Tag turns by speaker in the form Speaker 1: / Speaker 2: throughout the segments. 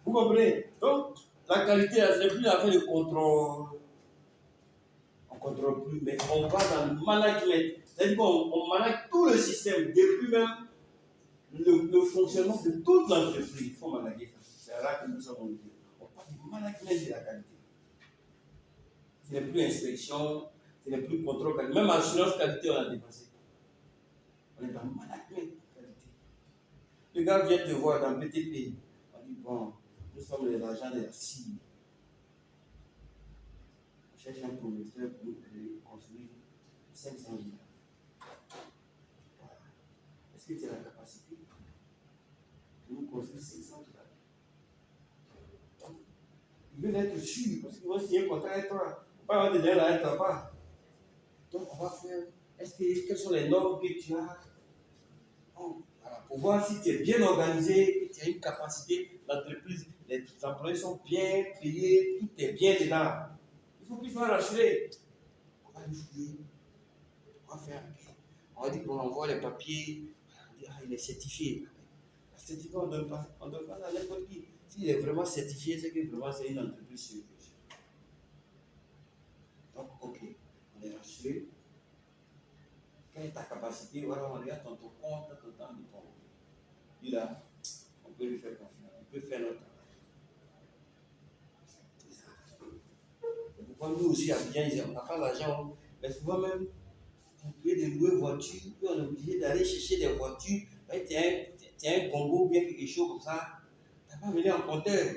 Speaker 1: Vous comprenez? Donc, la qualité, c'est plus affaire de contrôle. On ne contrôle plus, mais on va dans le management. C'est-à-dire qu'on manage tout le système, depuis même le fonctionnement de toute l'entreprise. Il faut manager ça. C'est là que nous sommes aujourd'hui. On parle du management de la qualité. Ce n'est plus inspection, ce n'est plus contrôle qualité. Même assurance qualité, on a dépassé. On est dans le management qualité. Le gars vient te voir dans BTP. On dit, bon, nous sommes les agents de la cible. On cherche un promoteur pour nous construire 500 villas. Voilà. Est-ce que tu as la capacité de nous construire 500 villas? Ils veulent être sûrs parce qu'ils vont signer un contrat avec toi. Pas avoir de délai là, être pas. Donc, on va faire. Quelles sont les normes que tu as? Voilà, pour voir si tu es bien organisé, que tu as une capacité, l'entreprise, les employés sont bien payés, tout est bien dedans. Il faut qu'ils soient rassurés. On va les fouiller. On va faire. On va dire qu'on envoie les papiers. On dit, il est certifié. Le certificat, on ne donne pas ça à n'importe qui. S'il est vraiment certifié, c'est que vraiment c'est une entreprise sérieuse. Donc, ok, on est rassuré. Quelle est ta capacité? Voilà, on regarde ton compte, ton temps de compte. Lui là, on peut lui faire confiance. On peut faire notre travail. C'est ça. C'est pourquoi nous aussi, à bien, on n'a pas l'argent. Mais souvent même, on peut de louer voiture, puis on est obligé d'aller chercher des voitures. Tu as un Congo, bien quelque chose comme ça. Tu n'as pas venu en compteur.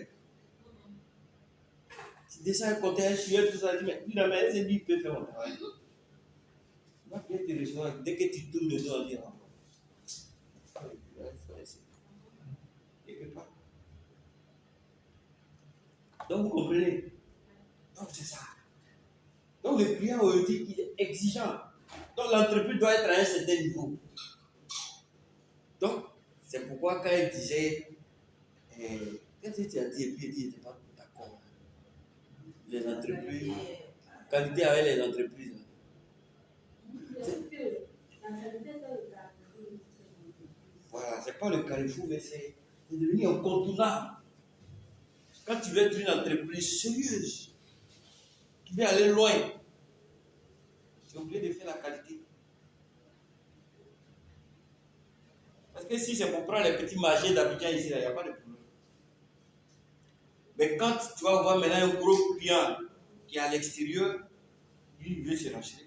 Speaker 1: Tu descends un compteur, je suis tout ça. Mais lui là, mais c'est lui qui peut faire mon travail. Il va bien te recevoir. Dès que tu tournes le dos, on dit, quelque part. Donc vous comprenez? Donc c'est ça. Donc le client aujourd'hui, il est exigeant. Donc l'entreprise doit être à un certain niveau. Donc c'est pourquoi quand il disait, qu'est-ce que tu as dit et puis il dit, il n'était pas d'accord. Les entreprises, qualité avec les entreprises. Voilà, c'est pas le carrefour, mais c'est devenu incontournable. Quand tu veux être une entreprise sérieuse, tu veux aller loin, tu es obligé de faire la qualité. Parce que si c'est pour prendre les petits marchés d'Abidjan ici, il n'y a pas de problème. Mais quand tu vas voir maintenant un gros client qui est à l'extérieur, lui, il veut se racheter.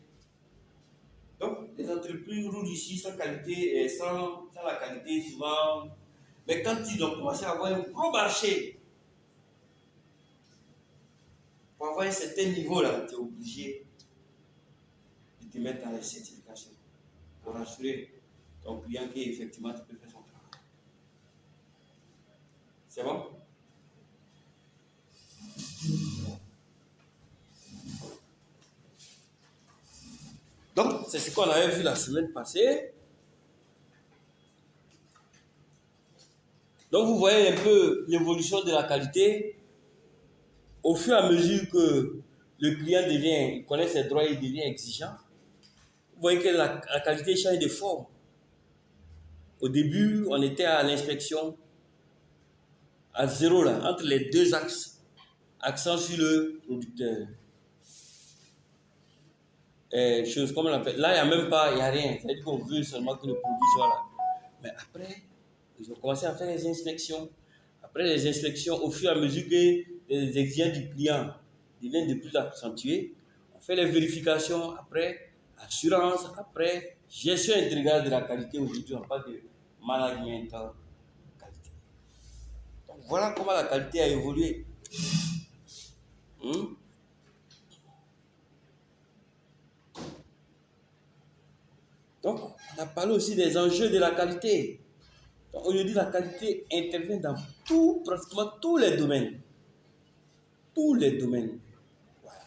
Speaker 1: Donc, les entreprises roulent ici sans qualité, sans la qualité souvent. Mais quand ils ont commencé à avoir un gros marché, pour avoir un certain niveau là, tu es obligé de te mettre dans les certifications pour rassurer ton client qu'effectivement tu peux faire son travail. C'est bon? Donc, c'est ce qu'on avait vu la semaine passée. Donc, vous voyez un peu l'évolution de la qualité. Au fur et à mesure que le client il connaît ses droits, il devient exigeant. Vous voyez que la qualité change de forme. Au début, on était à l'inspection à zéro, là, entre les deux axes. Accent sur le producteur. Chose, comme on l'appelle. Là, il n'y a même pas, il n'y a rien. C'est-à-dire qu'on veut seulement que le produit soit là. Mais après, ils ont commencé à faire les inspections. Après les inspections, au fur et à mesure que les exigences du client deviennent de plus accentuées, on fait les vérifications. Après, assurance. Après, gestion intégrale de la qualité. Aujourd'hui, on parle de management qualité. Donc, voilà comment la qualité a évolué. Donc, on a parlé aussi des enjeux de la qualité. Donc, aujourd'hui, la qualité intervient dans pratiquement tous les domaines. Tous les domaines. Voilà.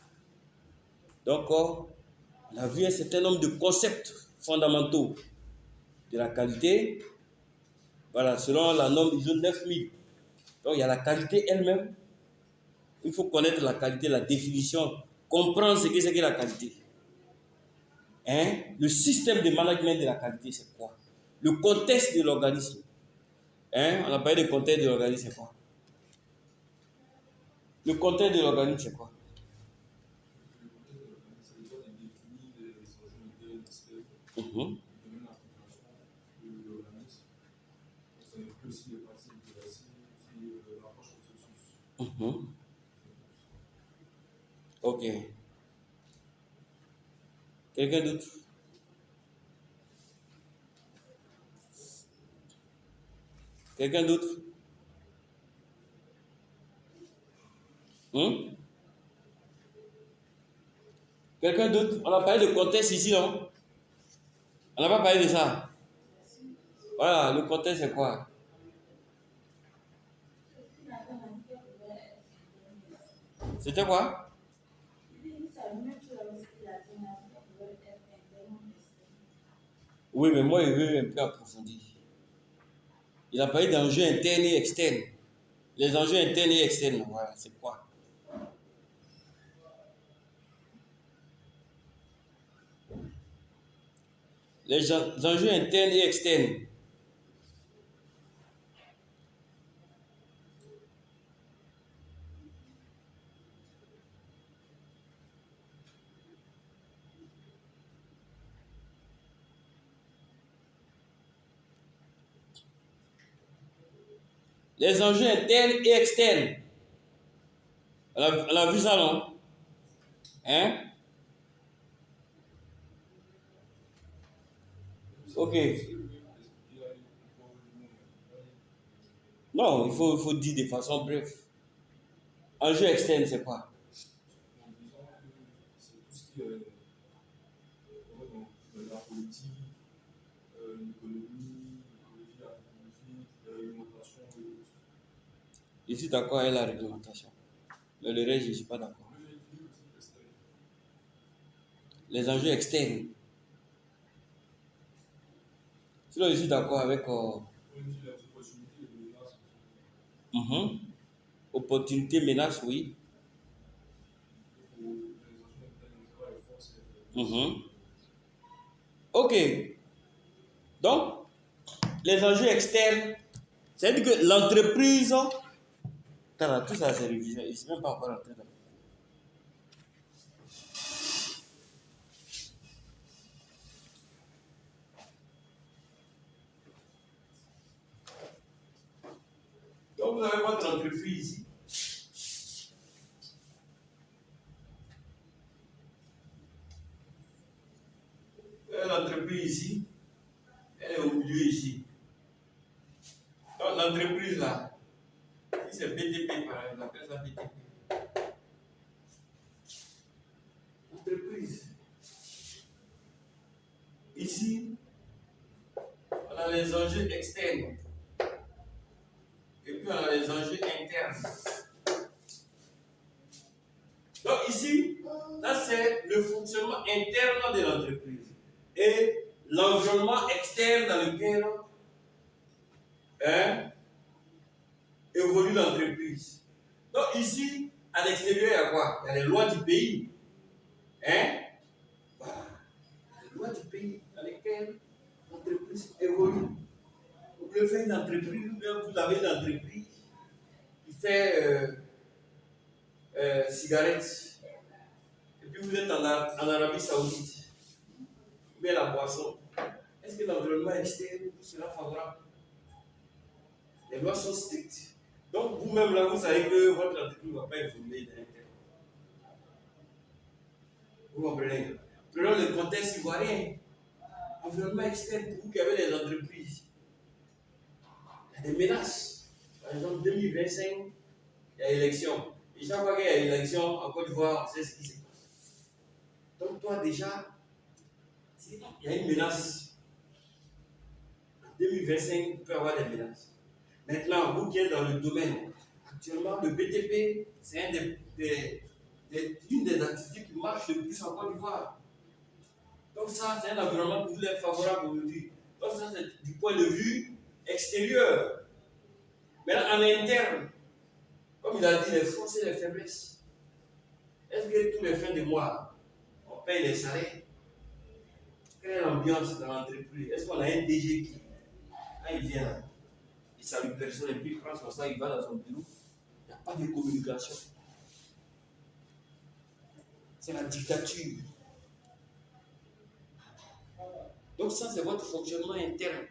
Speaker 1: Donc, on a vu un certain nombre de concepts fondamentaux de la qualité. Voilà, selon la norme ISO 9000. Donc, il y a la qualité elle-même. Il faut connaître la qualité, la définition, comprendre ce que c'est que la qualité. Le système de management de la qualité, c'est quoi? Le contexte de l'organisme. On a parlé du contexte de l'organisme, c'est quoi? Le contexte de l'organisme, c'est quoi? Mhm. Mhm. Ok. Quelqu'un d'autre? Quelqu'un d'autre? Hmm? Quelqu'un d'autre? On a parlé de contexte ici, non? On n'a pas parlé de ça. Voilà, le contexte, c'est quoi? C'était quoi? Oui, mais moi, je veux un peu approfondir. Il a parlé d'enjeux internes et externes. Les enjeux internes et externes, voilà, c'est quoi? Les enjeux internes et externes. Les enjeux internes et externes. On a vu ça, non? Hein? Ok. Non, il faut dire de façon brève. Enjeu externe, c'est quoi? Je suis d'accord avec la réglementation. Mais le reste, je ne suis pas d'accord. Les enjeux externes. Sinon, je suis d'accord avec opportunité, menace, oui. Mhm. Ok. Donc, les enjeux externes, c'est-à-dire que l'entreprise, tout ça c'est révisé, je ne suis même pas encore entré dans. Donc, vous avez votre entreprise ici. L'entreprise ici, elle est au milieu ici. Donc, l'entreprise là, si c'est BTP par exemple, on appelle ça BTP. Entreprise. Ici, on a les enjeux externes. Et puis, on a les enjeux internes. Donc, ici, ça c'est le fonctionnement interne de l'entreprise. Et l'environnement externe dans lequel évolue l'entreprise. Donc, ici, à l'extérieur, il y a quoi? Il y a les lois du pays. Voilà. Les lois du pays dans lesquelles l'entreprise évolue. Vous pouvez faire une entreprise, ou bien vous avez une entreprise qui fait cigarettes. Et puis vous êtes en Arabie Saoudite. Ou bien la boisson. Est-ce que l'environnement externe sera favorable? Les lois sont strictes. Donc vous-même là, vous savez que votre entreprise ne va pas évoluer dans l'interne. Vous comprenez? Prenons le contexte ivoirien. Environnement externe pour vous qui avez des entreprises. Il y a des menaces. Par exemple, 2025, il y a élection. Et chaque fois qu'il y a élection en Côte d'Ivoire, on sait ce qui se passe. Donc toi déjà, il y a une menace. En 2025, il peut y avoir des menaces. Maintenant, vous qui êtes dans le domaine, actuellement, le BTP, c'est une des activités qui marche le plus en Côte d'Ivoire. Donc ça, c'est un environnement qui vous est favorable aujourd'hui. Donc ça, c'est du point de vue extérieur. Maintenant, en interne, comme il a dit, les forces et les faiblesses. Est-ce que tous les fins de mois, on paye les salaires? Quelle est l'ambiance dans l'entreprise? Est-ce qu'on a un DG qui, quand il vient là, il salue personne et puis il prend son sac, il va dans son bureau? Il n'y a pas de communication. C'est la dictature. Donc ça, c'est votre fonctionnement interne.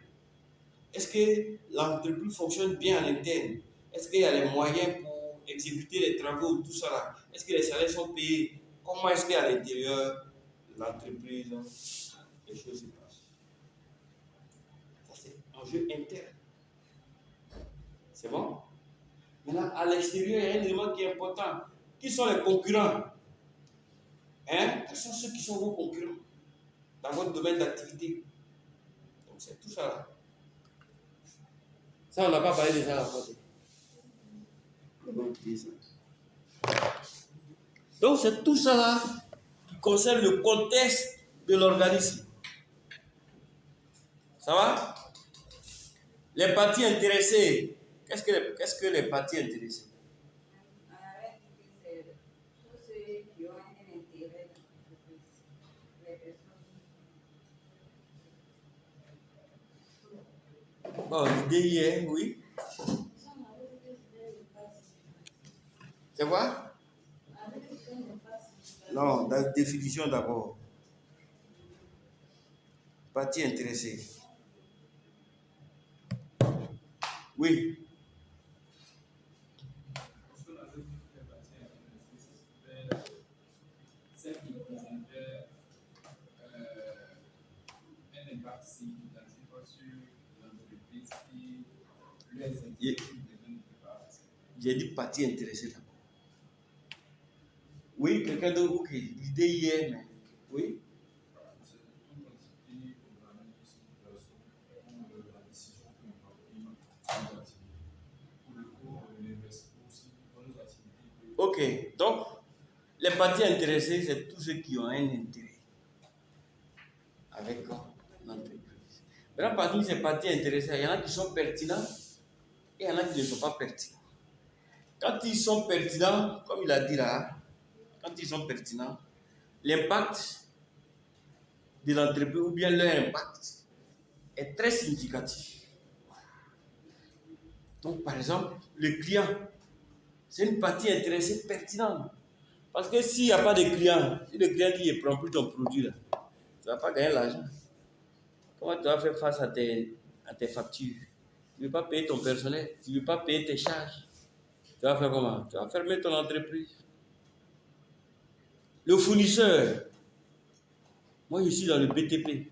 Speaker 1: Est-ce que l'entreprise fonctionne bien à l'interne? Est-ce qu'il y a les moyens pour exécuter les travaux, tout ça là? Est-ce que les salaires sont payés? Comment est-ce qu'à l'intérieur de l'entreprise, les choses se passent? Ça, c'est un jeu interne. C'est bon? Maintenant, à l'extérieur, il y a un élément qui est important. Qui sont les concurrents? Hein? Quels sont ceux qui sont vos concurrents dans votre domaine d'activité? Donc, c'est tout ça là. Ça, on n'a pas parlé de ça la fois. Donc, c'est tout ça là qui concerne le contexte de l'organisme. Ça va? Les parties intéressées. Qu'est-ce que les parties intéressées? Bon, l'idée hier, oui. C'est quoi? Non, la définition d'abord. Partie intéressée. Oui.
Speaker 2: Celle qui présentait un impact significatif sur l'entreprise et les inquiétudes de l'entreprise.
Speaker 1: J'ai dit partie intéressée d'abord. Oui, quelqu'un d'autre, ok. L'idée hier, mais. Oui. Ok, donc les parties intéressées, c'est tous ceux qui ont un intérêt avec l'entreprise. Maintenant, parmi ces parties intéressées, il y en a qui sont pertinents et il y en a qui ne sont pas pertinents. Quand ils sont pertinents, comme il a dit là, quand ils sont pertinents, l'impact de l'entreprise ou bien leur impact est très significatif. Donc, par exemple, le client, c'est une partie intéressée pertinente. Parce que s'il n'y a pas de client, si le client dit qu'il ne prend plus ton produit, là, tu ne vas pas gagner l'argent. Comment tu vas faire face à tes factures? Tu ne veux pas payer ton personnel, tu ne veux pas payer tes charges. Tu vas faire comment? Tu vas fermer ton entreprise. Le fournisseur, moi je suis dans le BTP.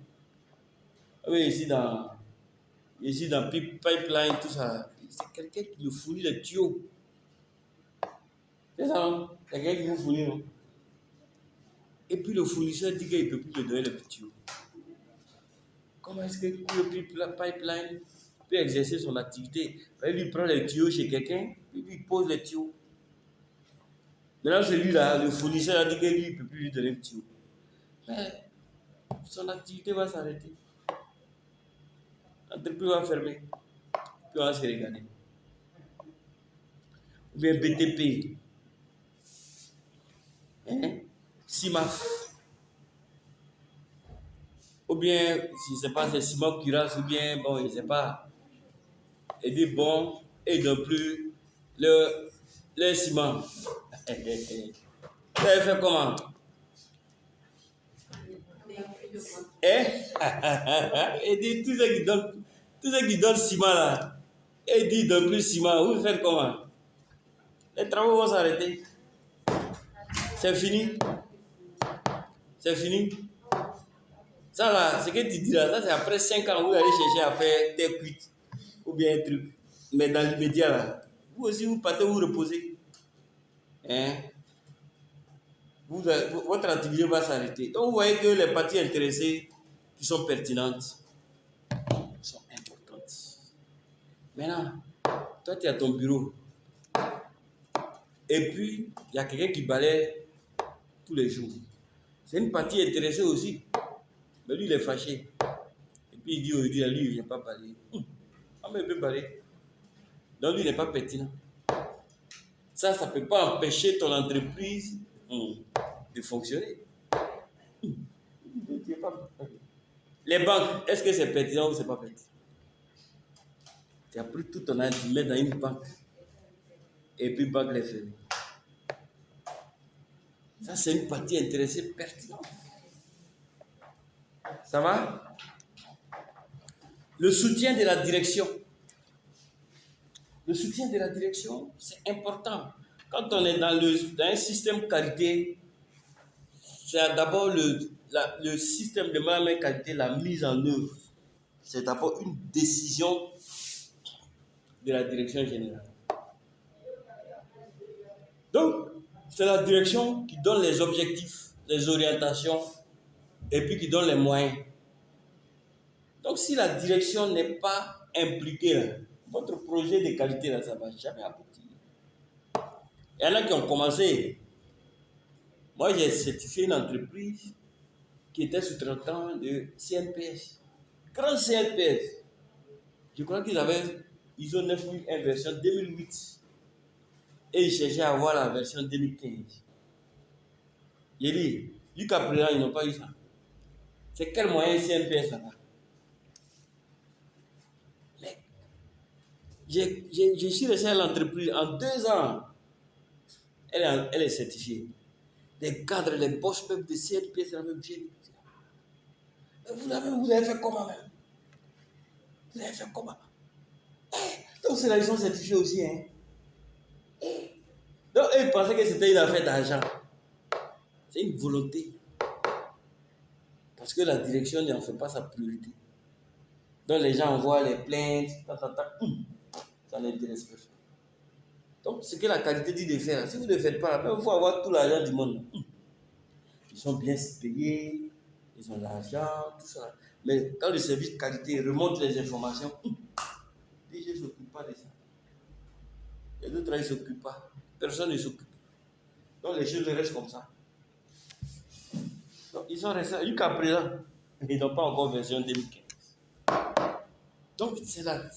Speaker 1: Oui, ici dans pipeline, tout ça. C'est quelqu'un qui nous fournit les tuyaux. C'est ça, non? C'est quelqu'un qui nous fournit, non? Et puis le fournisseur dit qu'il ne peut plus me donner les tuyaux. Comment est-ce que le pipeline peut exercer son activité? Il prend les tuyaux chez quelqu'un, puis il pose les tuyaux. Maintenant, celui-là, le fournisseur a dit que lui, il ne peut plus lui donner le tuyau. Mais son activité va s'arrêter. L'entreprise va fermer. Puis on va se regarder. Ou bien BTP. CIMAF. Ou bien, si ce n'est pas c'est Ciment Cuirasse, ou bien, bon, je ne sais pas. Et dit bon, et de plus, le ciment. Vous avez fait comment? Et dit tous ceux qui donnent ciment là, et dit de plus ciment, vous faites comment? Les travaux vont s'arrêter. C'est fini. C'est fini. Ça là, ce que tu dis là, ça c'est après 5 ans, vous allez chercher à faire tes cuites ou bien un truc. Mais dans l'immédiat là, vous aussi vous partez vous reposer. Hein? Votre activité va s'arrêter. Donc vous voyez que les parties intéressées qui sont pertinentes sont importantes. Maintenant, toi tu es à ton bureau. Et puis, il y a quelqu'un qui balaye tous les jours. C'est une partie intéressée aussi. Mais lui, il est fâché. Et puis il dit aujourd'hui, lui, il ne vient pas balayer. Mais il peut balayer. Donc lui, il n'est pas pertinent. Ça ne peut pas empêcher ton entreprise de fonctionner. Les banques, est-ce que c'est pertinent ou c'est pas pertinent? Tu as pris tout ton argent, tu mets dans une banque. Et puis banque les fermée. Ça, c'est une partie intéressée pertinente. Ça va? Le soutien de la direction. Le soutien de la direction, c'est important. Quand on est dans un système qualité, c'est d'abord le système de management qualité, la mise en œuvre. C'est d'abord une décision de la direction générale. Donc, c'est la direction qui donne les objectifs, les orientations, et puis qui donne les moyens. Donc, si la direction n'est pas impliquée, là, votre projet de qualité, là, ça ne va jamais aboutir. Il y en a qui ont commencé. Moi, j'ai certifié une entreprise qui était sous-traitant de CNPS. Grand CNPS. Je crois qu'ils avaient ISO 9001 version 2008. Et ils cherchaient à avoir la version 2015. J'ai dit, jusqu'à présent, ils n'ont pas eu ça. C'est quel moyen CNPS là-bas? Mais je suis resté à l'entreprise en 2 ans. Elle est certifiée. Les cadres, les boss même de CNPS, la même chose. Vous avez fait comment même? Vous avez fait comment? Donc c'est là ils sont certifiés aussi. Hein? Donc ils pensaient que c'était une affaire d'argent. C'est une volonté. Parce que la direction n'en fait pas sa priorité. Donc les gens envoient les plaintes, ça n'intéresse pas. Donc ce que la qualité dit de faire, si vous ne le faites pas, il faut avoir tout l'argent du monde. Ils sont bien payés, ils ont l'argent, tout ça. Mais quand le service de qualité remonte les informations, les gens ne s'occupent pas de ça. Les autres, ils ne s'occupent pas. Personne ne s'occupe. Donc les choses restent comme ça. Donc ils sont restés jusqu'à présent. Ils n'ont pas encore version 2015. Donc c'est là.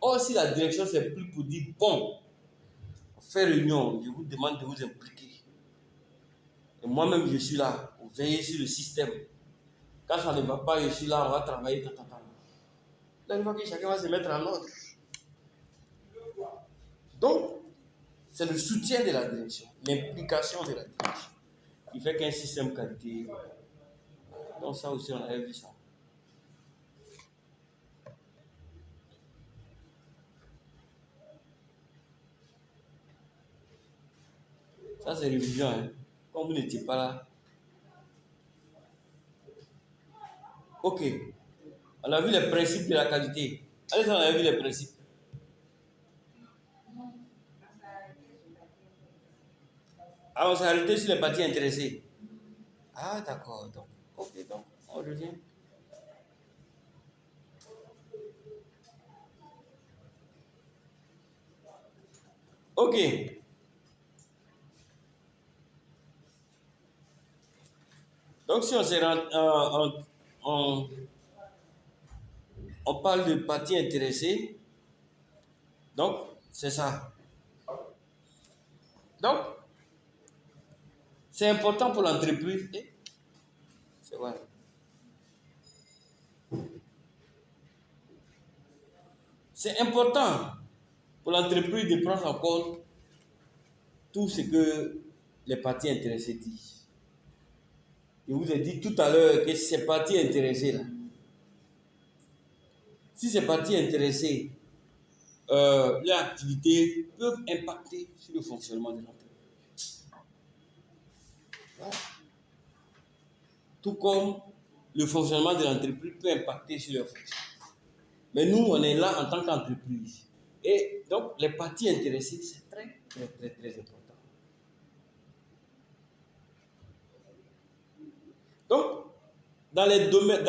Speaker 1: Or, si la direction s'est pris pour dire, bon, on fait réunion, je vous demande de vous impliquer. Et moi-même, je suis là pour veiller sur le système. Quand ça ne va pas, je suis là, on va travailler. Là, une fois que chacun va se mettre en ordre. Donc, c'est le soutien de la direction, l'implication de la direction, qui fait qu'un système qualité. Donc, ça aussi, on avait vu ça. Ça, c'est révision. Hein. Comme vous n'étiez pas là. Ok. On a vu les principes de la qualité. Allez, on a vu les principes. Ah, on s'est arrêté sur les parties intéressées. Ah, d'accord. Donc, ok, donc, on revient. Ok. Donc, si on parle de parties intéressées, donc, c'est ça. Donc, c'est important pour l'entreprise. C'est vrai. C'est important pour l'entreprise de prendre en compte tout ce que les parties intéressées disent. Je vous ai dit tout à l'heure que ces parties intéressées là, si ces parties intéressées, leurs activités peuvent impacter sur le fonctionnement de l'entreprise. Voilà. Tout comme le fonctionnement de l'entreprise peut impacter sur leur fonctionnement. Mais nous, on est là en tant qu'entreprise. Et donc, les parties intéressées, c'est très, très, très, très important. Donc, dans les domaines,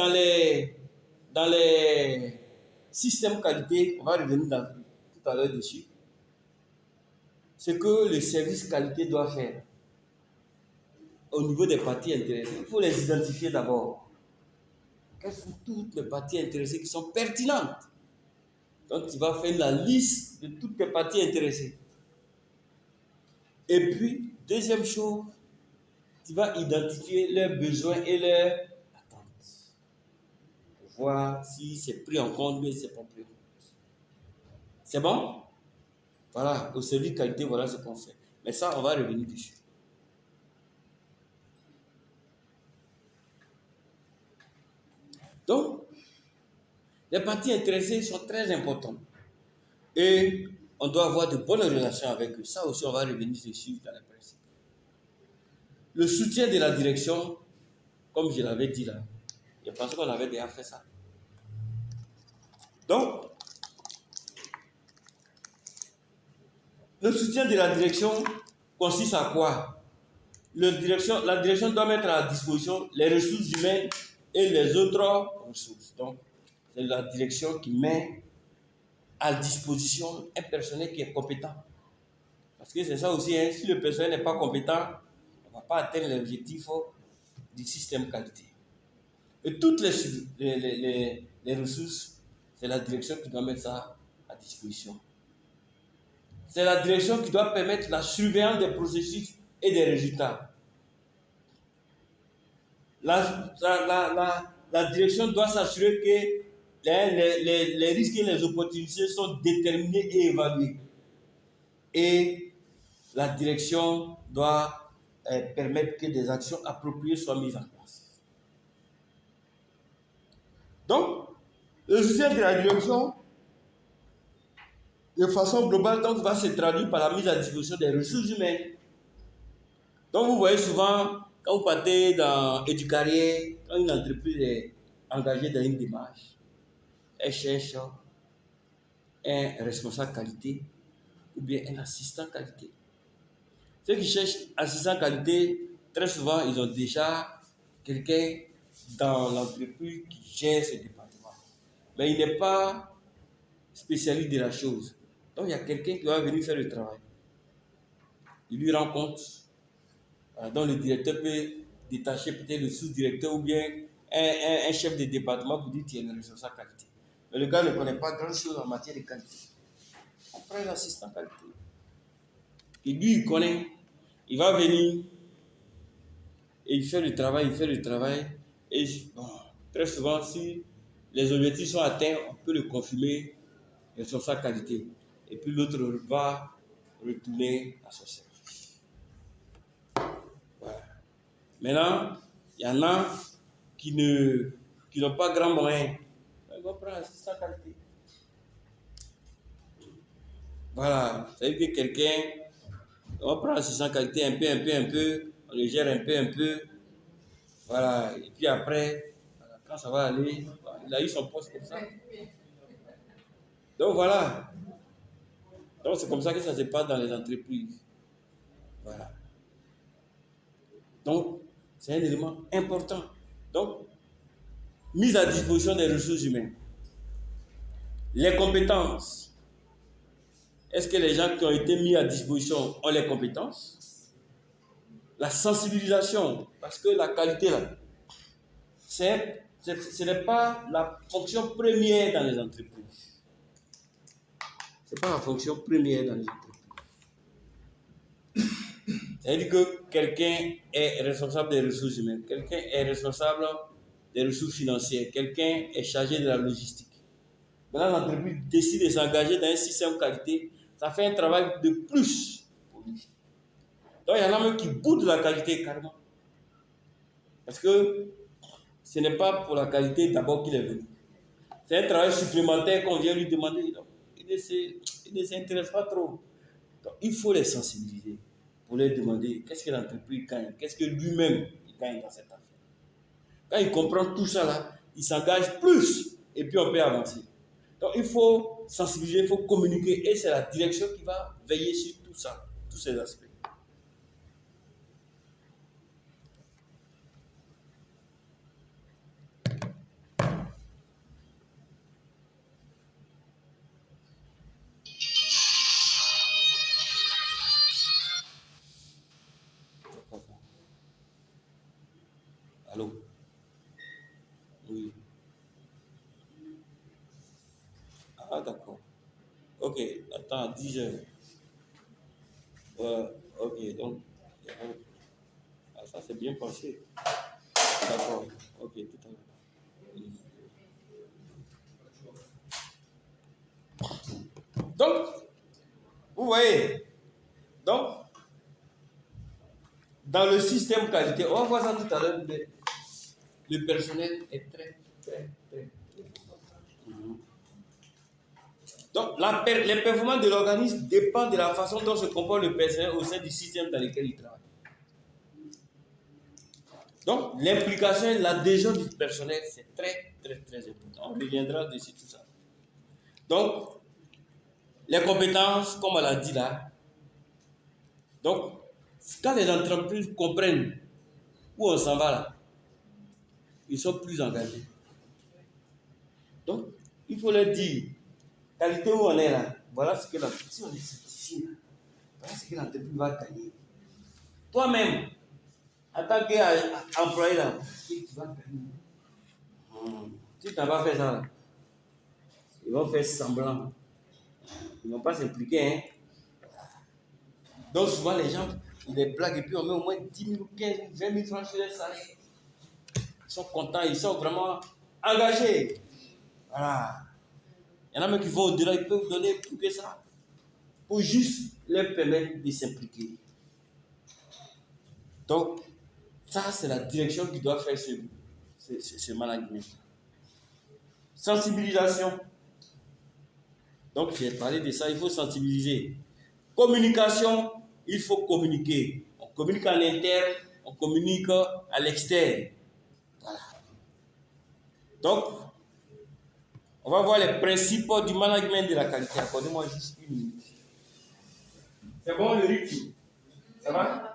Speaker 1: dans les systèmes qualité, on va revenir tout à l'heure dessus. Ce que le service qualité doit faire au niveau des parties intéressées, il faut les identifier d'abord. Quelles sont toutes les parties intéressées qui sont pertinentes? Donc, tu vas faire la liste de toutes les parties intéressées. Et puis, deuxième chose, tu vas identifier leurs besoins et leurs attentes. Pour voir si c'est pris en compte ou si c'est pas pris en compte. C'est bon? Voilà, au service qualité, voilà ce qu'on fait. Mais ça, on va revenir dessus. Donc, les parties intéressées sont très importantes. Et on doit avoir de bonnes relations avec eux. Ça aussi, on va revenir dessus dans les principes. Le soutien de la direction, comme je l'avais dit là, je pense qu'on avait déjà fait ça. Donc, le soutien de la direction consiste à quoi? La direction doit mettre à disposition les ressources humaines et les autres ressources. Donc, c'est la direction qui met à disposition un personnel qui est compétent. Parce que c'est ça aussi, hein, si le personnel n'est pas compétent, on ne va pas atteindre l'objectif du système qualité. Et toutes les ressources, c'est la direction qui doit mettre ça à disposition. C'est la direction qui doit permettre la surveillance des processus et des résultats. La direction doit s'assurer que les risques et les opportunités sont déterminés et évalués. Et la direction doit permettre que des actions appropriées soient mises en place. Donc, le soutien de la direction, de façon globale, donc, va se traduire par la mise à disposition des ressources humaines. Donc, vous voyez souvent, quand vous partez dans Éducarrière, quand une entreprise est engagée dans une démarche, elle cherche un responsable qualité ou bien un assistant qualité. Ceux qui cherchent assistant qualité, très souvent, ils ont déjà quelqu'un dans l'entreprise qui gère ce département. Mais il n'est pas spécialiste de la chose. Donc, il y a quelqu'un qui va venir faire le travail. Il lui rend compte. Donc, le directeur peut détacher peut-être le sous-directeur ou bien un chef de département pour dire qu'il y a une responsable qualité. Mais le gars ne connaît pas grand-chose en matière de qualité. On prend l'assistant qualité. Et lui, il connaît. Il va venir et il fait le travail. Et bon, très souvent, si les objectifs sont atteints, on peut le confirmer sur sa qualité. Et puis l'autre va retourner à son service. Voilà. Maintenant, il y en a qui n'ont pas grand moyen. Ils vont prendre l'assistant qualité. Voilà. Ça veut dire que quelqu'un, on va prendre l'assistant qualité un peu, on le gère un peu. Voilà. Et puis après, quand ça va aller, il a eu son poste comme ça. Donc voilà. Donc c'est comme ça que ça se passe dans les entreprises. Voilà. Donc, c'est un élément important. Donc, mise à disposition des ressources humaines. Les compétences. Est-ce que les gens qui ont été mis à disposition ont les compétences? La sensibilisation, parce que la qualité, là, ce n'est pas la fonction première dans les entreprises. Ce n'est pas la fonction première dans les entreprises. C'est-à-dire que quelqu'un est responsable des ressources humaines, quelqu'un est responsable des ressources financières, quelqu'un est chargé de la logistique. Maintenant, l'entreprise décide de s'engager dans un système qualité, ça fait un travail de plus pour lui. Donc, il y en a même qui boudent la qualité carrément. Parce que ce n'est pas pour la qualité d'abord qu'il est venu. C'est un travail supplémentaire qu'on vient lui demander. Donc, il ne s'intéresse pas trop. Donc, il faut les sensibiliser pour leur demander qu'est-ce que l'entreprise gagne, qu'est-ce que lui-même il gagne dans cette affaire. Quand il comprend tout ça là, il s'engage plus et puis on peut avancer. Donc il faut sensibiliser, il faut communiquer et c'est la direction qui va veiller sur tout ça, tous ces aspects. Allô? Oui. Ah d'accord. Ok, attends, à 10 heures. Ok, donc, ah, ça c'est bien pensé. D'accord, ok, tout à l'heure. Donc, vous voyez, donc, dans le système qualité, on va voir ça tout à l'heure, le personnel est très Très, très. Donc, les performances de l'organisme dépendent de la façon dont se comporte le personnel au sein du système dans lequel il travaille. Donc, l'implication et l'adhésion du personnel, c'est très, très, très important. On reviendra dessus tout ça. Donc, les compétences, comme on l'a dit là. Donc, quand les entreprises comprennent où on s'en va là, ils sont plus engagés. Donc, il faut leur dire, qualité où on est là, voilà ce que l'entreprise, si on est certifié, voilà ce que l'entreprise va gagner. Toi-même, en tant qu'employé là, tu vas gagner. Si tu n'as pas fait ça là, ils vont faire semblant. Ils ne vont pas s'impliquer. Hein. Donc souvent les gens, ils les blaguent et puis on met au moins 10 000, 15 000, 20 000 francs sur les salaire. Ils sont contents, ils sont vraiment engagés. Voilà. Il y en a même qui vont au-delà, ils peuvent donner plus que ça. Pour juste leur permettre de s'impliquer. Donc, ça c'est la direction qui doit faire ce management. Sensibilisation. Donc j'ai parlé de ça, il faut sensibiliser. Communication, il faut communiquer. On communique en interne, on communique à l'externe. Voilà. Donc, on va voir les principes du management de la qualité. Accordez-moi juste une minute. C'est bon le rythme? Ça va?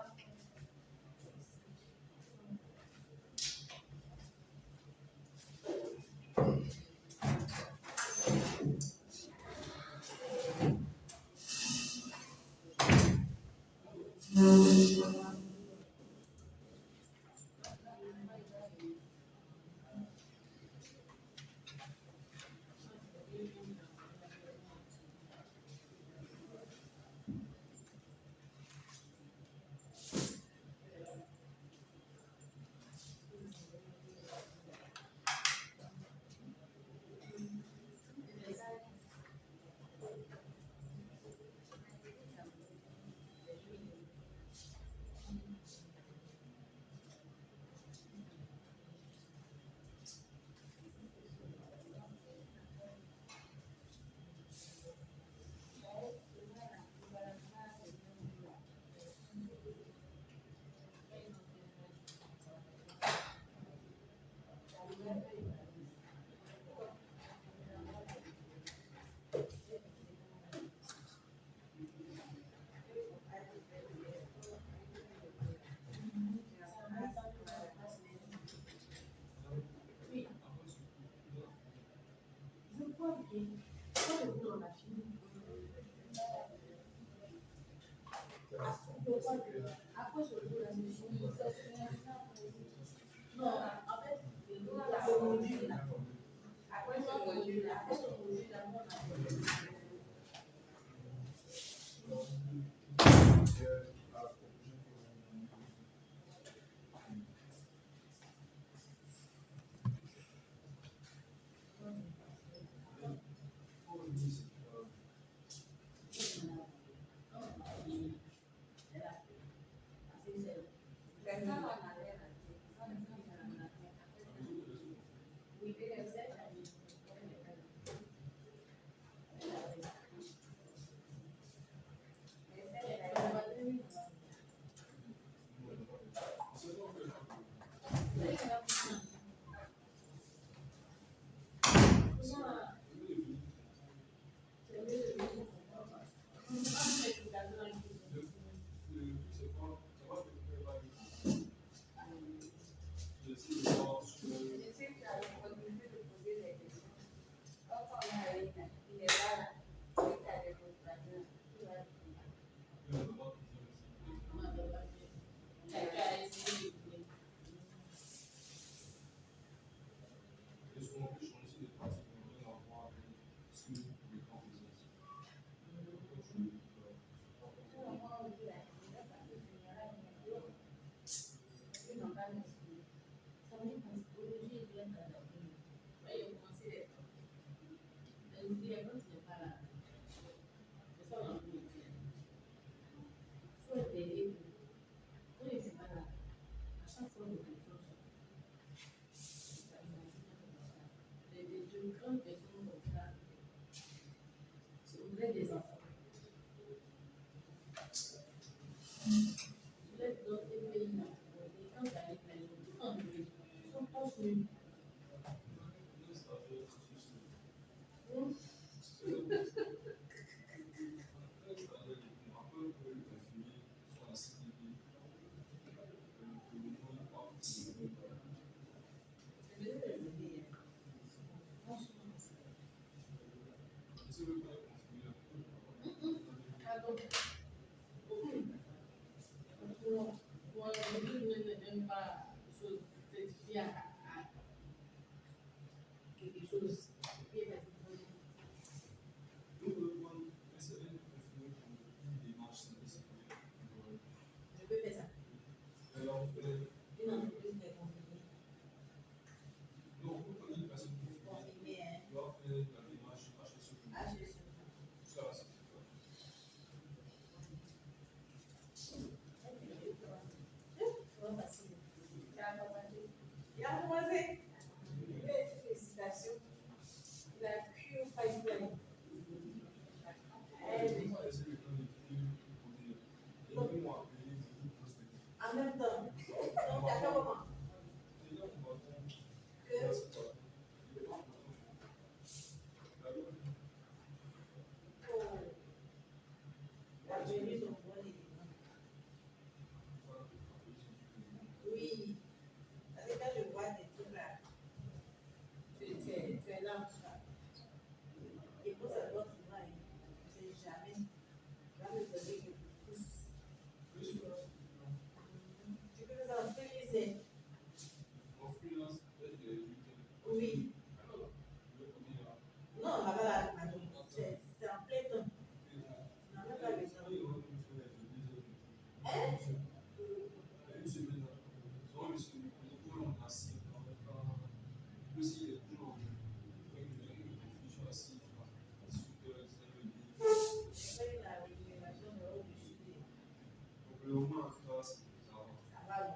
Speaker 2: le moins, toi, c'est ça va.
Speaker 3: Ça va, oui.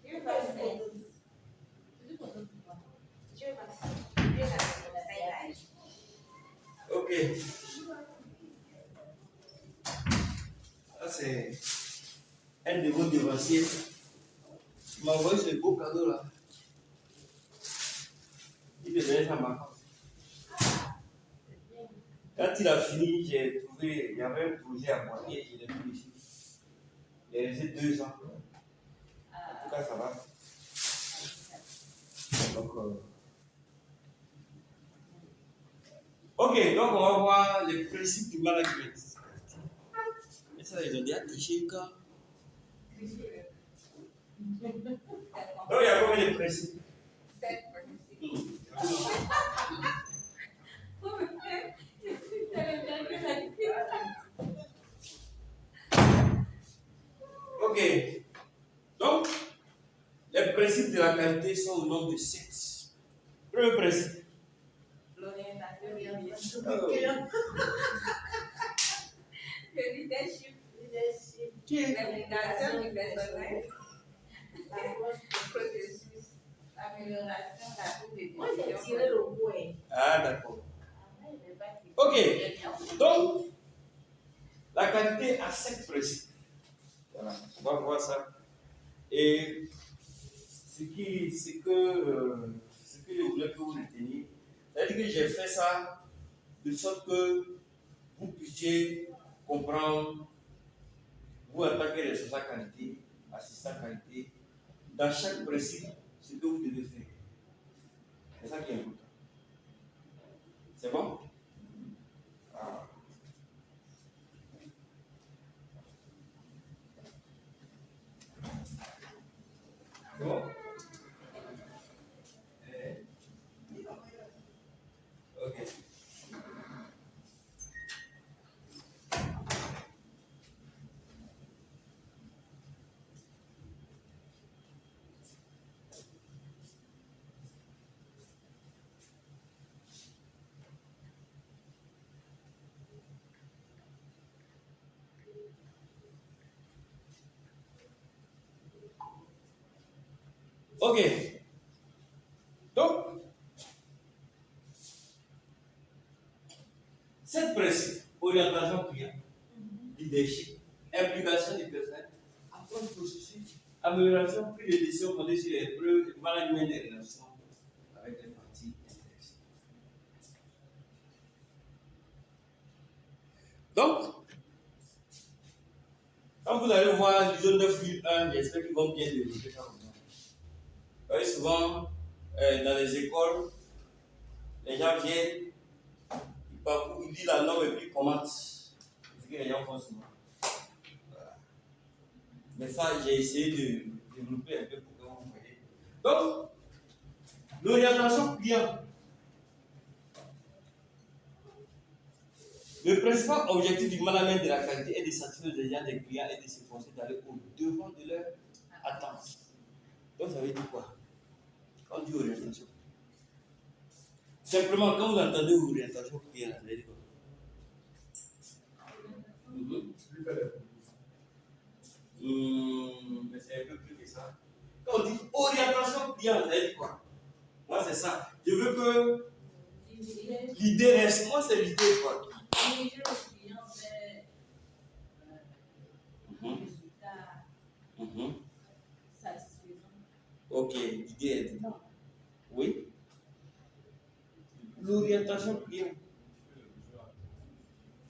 Speaker 3: Dieu va se faire. Dieu va se faire. Dieu va se faire.
Speaker 1: Ok. Ça, c'est un de vos devanciers. Il m'a envoyé ce beau cadeau là. Il devait être à ma femme. Quand il a fini, j'ai trouvé, il y avait un projet à moi et je l'ai mis ici. Il est resté 2 ans. En tout cas, ça va. Donc, ok, donc on va voir les principes du management. Mais ça, ils ont déjà triché le cas. Donc, il y a combien de principes? Ok. Donc, les principes de la qualité sont au nombre de 7. Premier principe.
Speaker 3: L'orientation,
Speaker 1: Oh.
Speaker 3: le leadership,
Speaker 1: Qui est?
Speaker 3: l'implication du personnel, la processus, l'amélioration, la prise de
Speaker 4: Moi, j'ai
Speaker 3: décision.
Speaker 4: tiré le bout.
Speaker 1: Ah, d'accord. Ok. Donc, la qualité a 7 principes. Voilà, on va voir ça. Et ce que je voulais que vous reteniez, c'est-à-dire que j'ai fait ça de sorte que vous puissiez comprendre, vous en tant que responsable qualité, assistant qualité, dans chaque principe, ce que vous devez faire. C'est ça qui est important. C'est bon? Ah. C'est bon? Ok. Ok. Donc, 7 principes: orientation client, leadership, implication du personnel, approche processus, amélioration, prise de décision fondée sur les preuves, management des relations avec les parties intéressées. Donc, quand vous allez voir l'ISO 9001, j'espère qu'ils vont bien développer ça. Vous voyez, souvent, dans les écoles, les gens viennent, ils lisent la norme et puis ils commentent. C'est ce que les gens font souvent. Voilà. Mais ça, j'ai essayé de développer un peu pour que vous voyez. Donc, l'orientation client. Le principal objectif du management de la qualité est de satisfaire les gens des clients et de s'efforcer d'aller au-devant de leurs attentes. Donc, ça veut dire quoi? Quand on dit orientation, simplement, quand vous entendez orientation client, ça veut dire quoi? Mais c'est un peu plus que ça. Quand on dit orientation client, ça veut dire quoi? Moi, c'est ça. Je veux que l'idée reste. Moi, c'est l'idée, quoi.
Speaker 4: Diriger le client vers un résultat satisfaisant.
Speaker 1: Ok, l'idée est dedans. Oui. L'orientation client.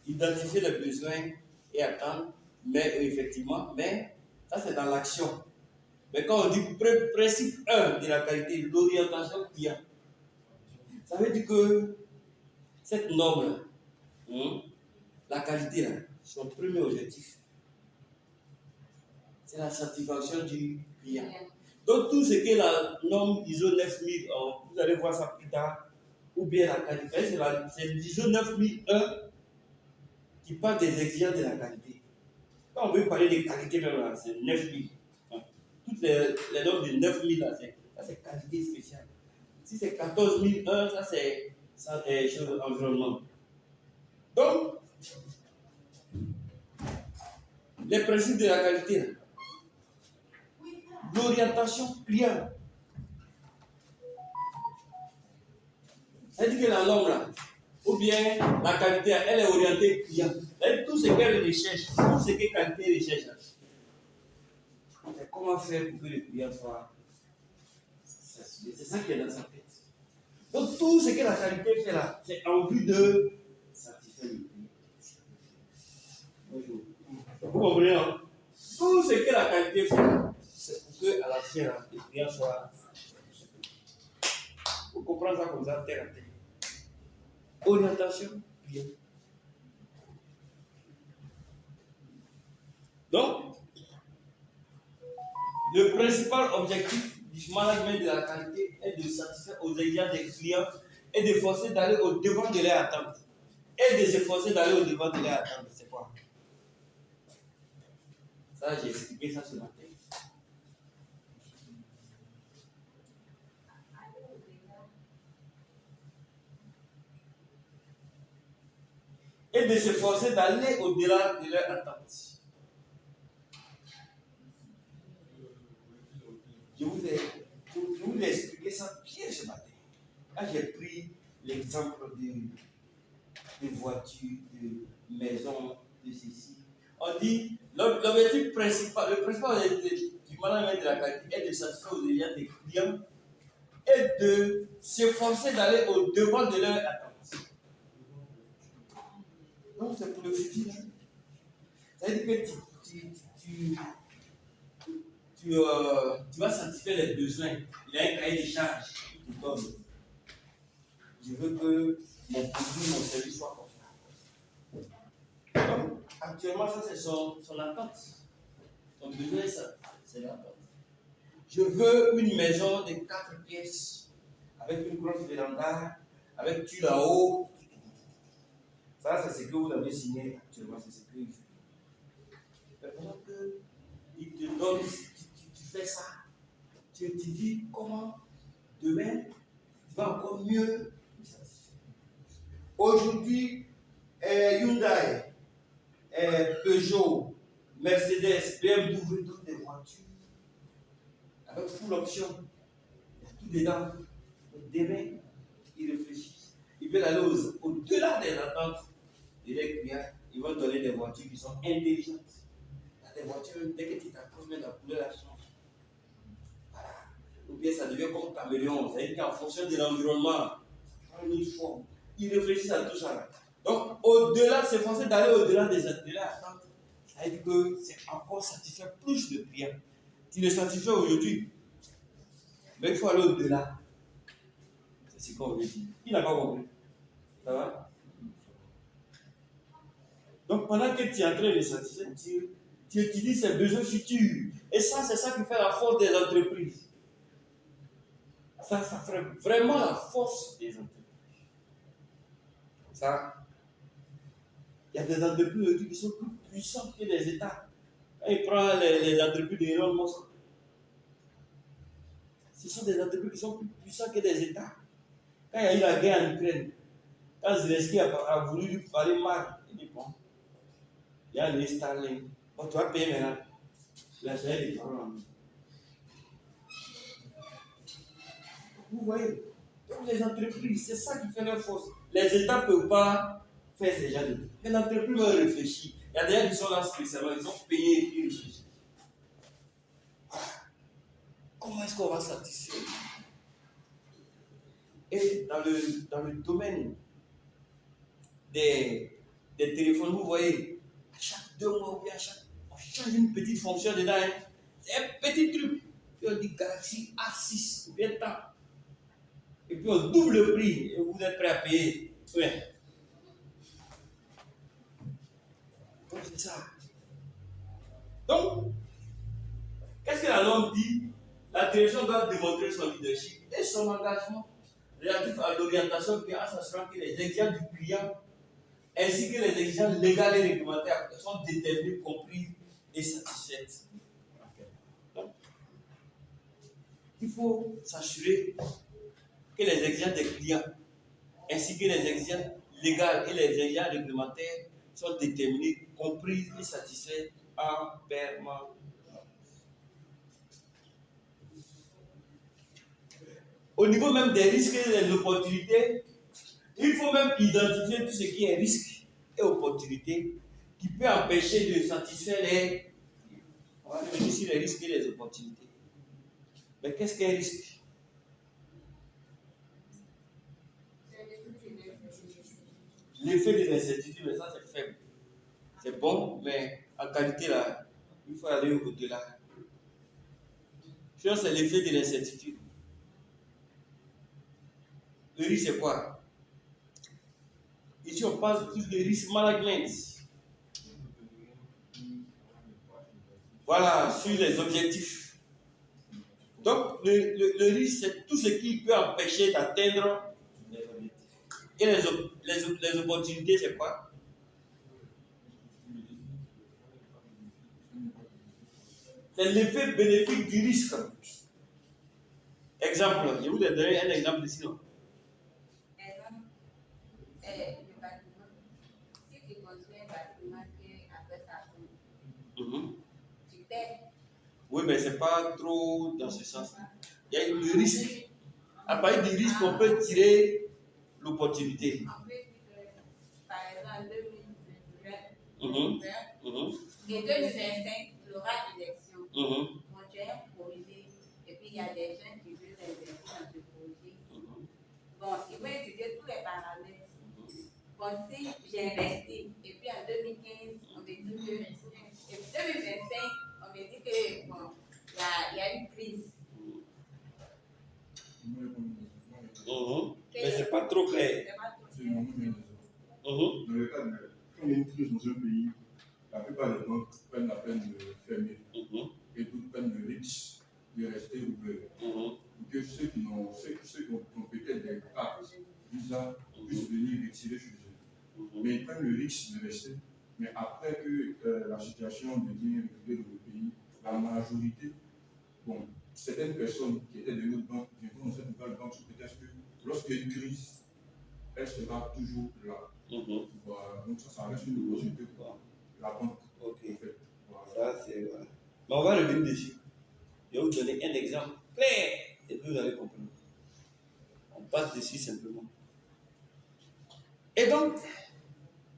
Speaker 1: Identifier les besoins et attendre, mais effectivement, mais ça c'est dans l'action. Mais quand on dit principe 1 de la qualité, l'orientation client, ça veut dire que cette norme, la qualité, là, son premier objectif, c'est la satisfaction du client. Donc tout ce que la norme ISO 9000, vous allez voir ça plus tard, ou bien la qualité, c'est l'ISO 9001 qui parle des exigences de la qualité. Quand on veut parler de qualité, même là, c'est 9000. Toutes les normes de 9000, là, c'est qualité spéciale. Si c'est 14001, ça c'est choses environnement. Donc, les principes de la qualité, là. L'orientation client. C'est-à-dire que la norme, là, ou bien la qualité, elle est orientée client. C'est tout ce qu'elle recherche, tout ce que qualité recherche, là, c'est comment faire pour que le client soit satisfait. C'est ça qui est dans sa tête. Donc tout ce que la qualité fait là, c'est en vue de satisfaire le client. Bonjour. Vous comprenez, non? Tout ce que la qualité fait là, c'est pour que à la fin, là, le client soit satisfait. Vous comprenez ça comme ça, terre à terre. Orientation, client. Donc, le principal objectif du management de la qualité est de satisfaire aux exigences des clients et de forcer d'aller au devant de leurs attentes. Et de se forcer d'aller au devant de leurs attentes, c'est quoi? Ça, j'ai expliqué ça ce matin. Et de se forcer d'aller au-delà de leurs attentes. Je vous ai expliqué ça bien ce matin. Quand j'ai pris l'exemple de voitures, de maisons, de ceci, on dit l'objectif principal, le principal objectif du management de la qualité est de satisfaire aux exigences des clients et de s'efforcer d'aller au devant de leurs attentes. Donc c'est pour le futur. C'est-à-dire que tu vas satisfaire les besoins. Il y a un cahier de charges qui te donne. Je veux que mon produit, mon service soit comme ça. Donc, actuellement, ça c'est son attente. Son besoin, ça, c'est l'attente. Je veux une maison de 4 pièces, avec une grosse véranda, avec tuile en haut. Ça, c'est ce que vous avez signé actuellement, c'est ce qu'il fait. Mais pendant qu'il te donne, tu fais ça, tu te dis comment demain, tu vas encore mieux me satisfaire. Aujourd'hui, Hyundai, Peugeot, Mercedes, BMW, toutes des voitures avec full option. Il y a tout dedans. Donc demain, ils réfléchissent. Ils veulent aller au-delà des attentes de leurs clients. Ils vont donner des voitures qui sont intelligentes. Il y a des voitures, dès que tu t'approches, même la couleur la change. Voilà. Ou bien ça devient comme caméléon. C'est-à-dire qu'en fonction de l'environnement, ça prend une autre forme. Ils réfléchissent à tout ça. Là. Donc, au-delà, c'est forcé d'aller au-delà des attentes. Ça veut dire que c'est encore satisfaire plus de clients. Tu le satisfais aujourd'hui, mais il faut aller au-delà. C'est ce qu'on veut dire. Qui n'a pas compris? Ça va? Donc, pendant que tu es en train de satisfaire, tu utilises ses besoins futurs. Et ça, c'est ça qui fait la force des entreprises. Ça fait vraiment la force des entreprises. Ça, il y a des entreprises aujourd'hui qui sont plus puissantes que les États. Quand il prend les entreprises de Elon Musk, ce sont des entreprises qui sont plus puissantes que des États. Quand il y a eu la guerre en Ukraine, quand Zelensky a voulu lui parler mal, il dit bon, il y a les Starlink. Bon, tu vas payer maintenant. La chaîne des parents. Vous voyez, donc les entreprises, c'est ça qui fait leur force. Les États ne peuvent pas faire ces gens de trucs. Les entreprises vont réfléchir. Il y a des gens qui sont là spécialement, ils sont payés et puis ils réfléchissent. Comment est-ce qu'on va satisfaire? Et dans le domaine des téléphones, vous voyez, à chaque 2 mois, on change une petite fonction dedans. Hein. C'est un petit truc. Puis on dit Galaxy A6, bien de temps. Et puis on double le prix et vous êtes prêt à payer. Ouais. Donc c'est ça. Donc, qu'est-ce que la norme dit? La direction doit démontrer son leadership et son engagement relatif à l'orientation en s'assurant que les exigences du client ainsi que les exigences légales et réglementaires sont déterminées, comprises et satisfaites. Donc, il faut s'assurer que les exigences des clients ainsi que les exigences légales et les exigences réglementaires sont déterminées, comprises et satisfaites en permanence. Au niveau même des risques et des opportunités, il faut même identifier tout ce qui est risque et opportunité qui peut empêcher de satisfaire les... On va revenir sur les risques et les opportunités. Mais qu'est-ce qu'un risque? L'effet de l'incertitude, mais ça c'est faible. C'est bon, mais en qualité là, il faut aller au-delà. C'est l'effet de l'incertitude. Le risque c'est quoi? Ici on parle plus de risque management. Voilà, sur les objectifs. Donc le risque c'est tout ce qui peut empêcher d'atteindre les objectifs. Et les opportunités c'est quoi? C'est l'effet bénéfique du risque. Exemple, je vous ai donné un exemple ici. Non?
Speaker 3: Exemple, le bâtiment. Si tu construis un bâtiment qui après ça tombe, tu perds.
Speaker 1: Oui, mais ce n'est pas trop dans ce sens. Il y a le risque. À partir du risque, on peut tirer l'opportunité.
Speaker 3: On peut dire que, par exemple, 2020 et 2025, il y aura élection. Bon, tu as un projet et puis il y a des gens qui veulent investir dans ce projet. Bon, ils vont étudier tous les paramètres. Bon, si j'investis et puis en 2015, on me dit que. Et puis 2025, on me dit que, bon, il y a une crise.
Speaker 1: Mais c'est pas trop clair.
Speaker 3: C'est pas trop
Speaker 2: C'est
Speaker 3: clair.
Speaker 2: mon numéro. Dans le cas de quand il y a une crise dans un pays, la plupart des banques prennent la peine de fermer et d'autres prennent le risque de rester ouverts. Pour que ceux qui ont peut-être des cartes visa puissent venir retirer chez eux. Mais ils prennent le risque de rester. Mais après que la situation devient régulière dans le pays, la majorité, bon, certaines personnes qui étaient de notre banque viendront dans cette nouvelle banque sous prétexte que lorsqu'il y a une crise, elle sera toujours là. Voilà. Donc ça reste une opportunité pour la banque.
Speaker 1: Ok.
Speaker 2: En fait. Voilà.
Speaker 1: Ça, c'est... Voilà. Mais on va revenir dessus. Je vais vous donner un exemple clair et puis vous allez comprendre. On passe dessus simplement. Et donc,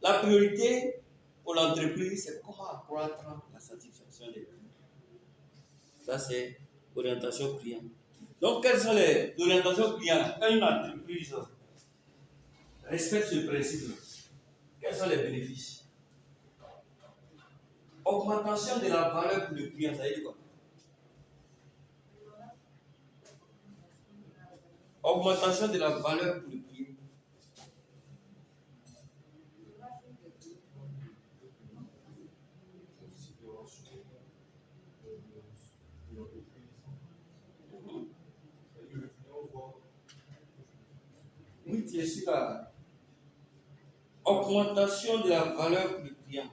Speaker 1: la priorité pour l'entreprise, c'est comment accroître la satisfaction des clients. Ça, c'est orientation client. Donc, quelles sont les orientations clients? Quand une entreprise respecte ce principe, quels sont les bénéfices? Augmentation de la valeur pour le client, ça veut dire quoi? Augmentation de la valeur pour le client. Oui, tu es sûr là. Augmentation de la valeur pour le client.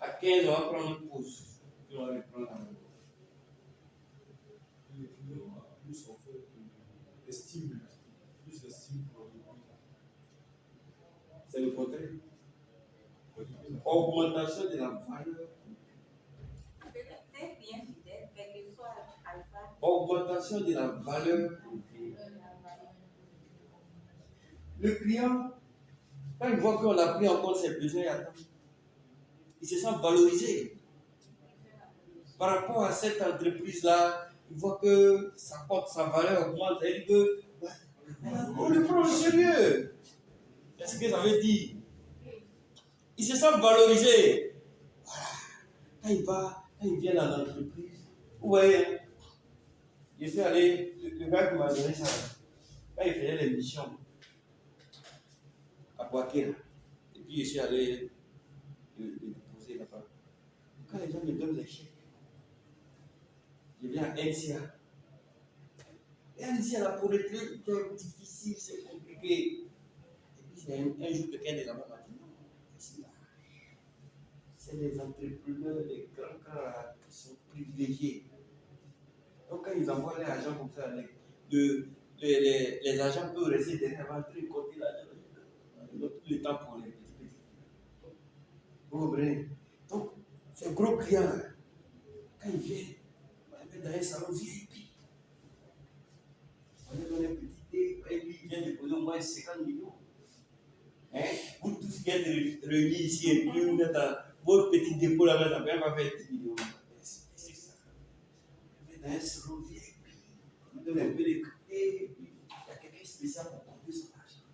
Speaker 1: À 15, on va prendre une pause. Puis on va reprendre la même.
Speaker 2: Le client a plus en fait d'estime, plus d'estime pour le client.
Speaker 1: C'est le contraire. Augmentation de la valeur.
Speaker 3: C'est bien fidèle, quel que soit alpha.
Speaker 1: Augmentation de la valeur. Le client, quand il voit qu'on a pris en compte ses besoins et attentes, il se sent valorisé. Par rapport à cette entreprise-là, il voit que sa cote, sa valeur augmente. Il dit que on le prend au sérieux. Qu'est-ce que ça veut dire? Il se sent valorisé. Voilà. Quand il vient dans l'entreprise, vous voyez, je suis allé, le gars qui m'a donné ça, quand il faisait les missions à Boaké, et puis je suis allé le déposer là-bas. Quand les gens me donnent les chèques, je viens à NCA. Et NCA, la pauvreté est difficile, c'est compliqué. Et puis c'est un jour, quelqu'un de là-bas m'a dit non, ici là, c'est les entrepreneurs, les grands cas qui sont privilégiés. Donc quand ils envoient les agents comme ça, les agents peuvent rester derrière avant de compter l'argent. Ils ont tout le temps pour les petits. Vous comprenez? Donc, gros clients, là, quand ils viennent, on les met dans un salon VIP. On leur donne un petit thé, et puis il vient déposer au moins 50 millions. Hein? Vous tous qui êtes réunis ici, et puis vous êtes à votre petit dépôt là-bas, ça peut même pas faire 10 millions. C'est ça. On les met dans un salon VIP. On donne un peu de café, et puis il y a quelqu'un spécial pour compter son argent.